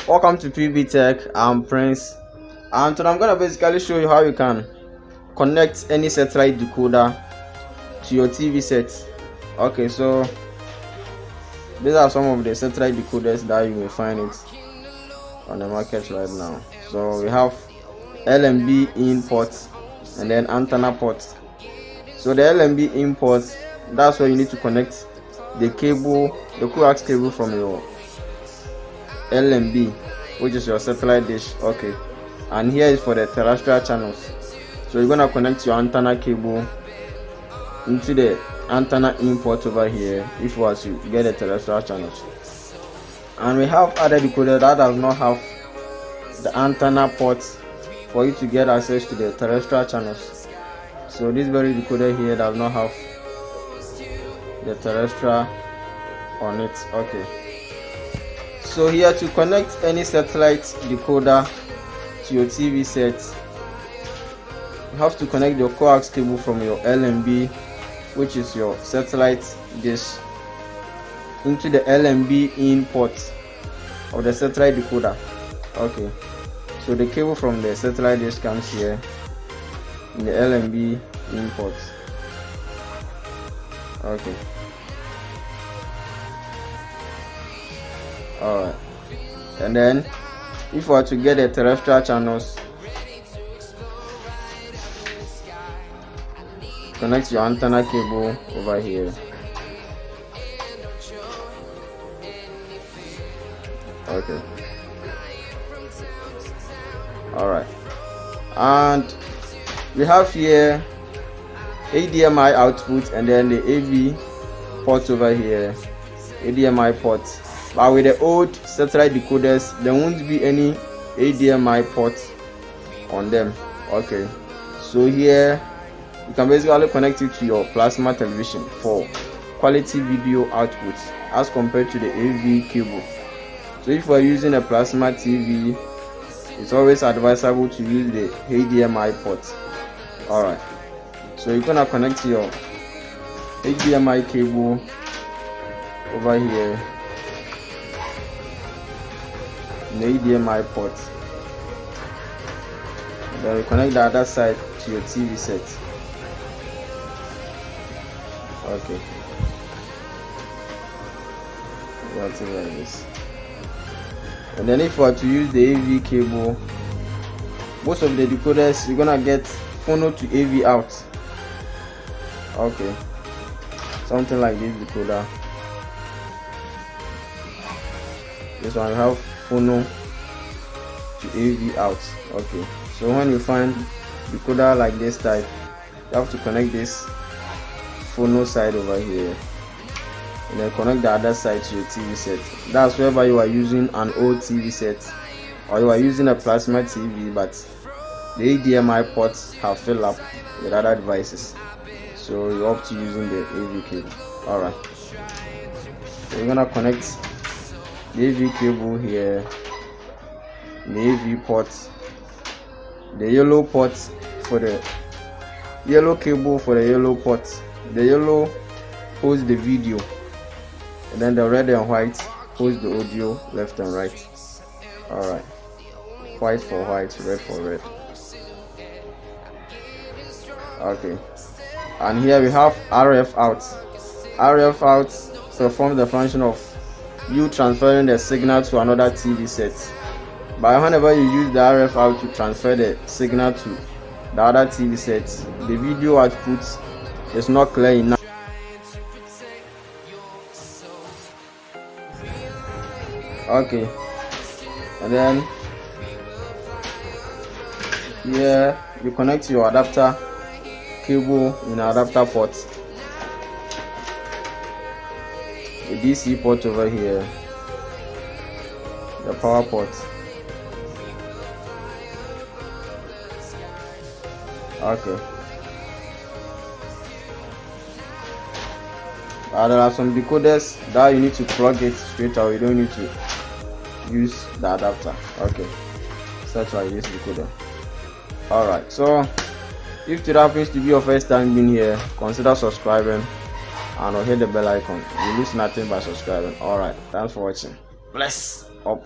Welcome to Pbteck. I'm Prince, and today I'm gonna basically show you how you can connect any satellite decoder to your TV set. Okay, so these are some of the satellite decoders that you may find it on the market right now. So we have LMB in port and then antenna port. So the LMB in port, that's where you need to connect the cable, the coax cable from your LMB, which is your satellite dish. Okay, and here is for the terrestrial channels. So you're gonna connect your antenna cable into the antenna import over here if you want to get the terrestrial channels. And we have other decoder that does not have the antenna port for you to get access to the terrestrial channels. So this very decoder here does not have the terrestrial on it. Okay, so here to connect any satellite decoder to your TV set, you have to connect your coax cable from your LMB, which is your satellite dish, into the LMB in port of the satellite decoder. Okay, so the cable from the satellite dish comes here in the LMB in port. Okay, alright, and then if you are to get the terrestrial channels, connect your antenna cable over here. Okay, alright, and we have here HDMI output and then the AV port over here, HDMI port. But with the old satellite decoders, there won't be any HDMI port on them. Okay, so here you can basically connect it to your plasma television for quality video output as compared to the AV cable. So if you are using a plasma TV, it's always advisable to use the HDMI port. Alright, so you're gonna connect your HDMI cable over here in the HDMI port, then you connect the other side to your TV set. Okay, that's it like this. And then if you are to use the AV cable, most of the decoders you're gonna get phono to AV out. Okay, something like this decoder. This one have phono to AV out. Okay, so when you find decoder like this type, you have to connect this phono side over here and then connect the other side to your TV set. That's wherever you are using an old TV set or you are using a plasma TV, but the HDMI ports have filled up with other devices, so you opt to using the AV cable. Alright, so you're gonna connect the AV cable here, the AV port, the yellow port for the yellow cable for the yellow port. The yellow holds the video, and then the red and white holds the audio left and right. Alright, white for white, red for red. Okay, and here we have RF out. RF out performs the function of you transferring the signal to another TV set. But whenever you use the RF out to transfer the signal to the other TV set, the video output is not clear enough. Okay, and then here you connect your adapter cable in the adapter port, the DC port over here, the power port. Okay, there are some decoders that you need to plug it straight away. You don't need to use the adapter. Okay, such like this decoder. Alright, so if today happens to be your first time being here, consider subscribing and hit the bell icon. You lose nothing by subscribing. Alright, thanks for watching. Bless up.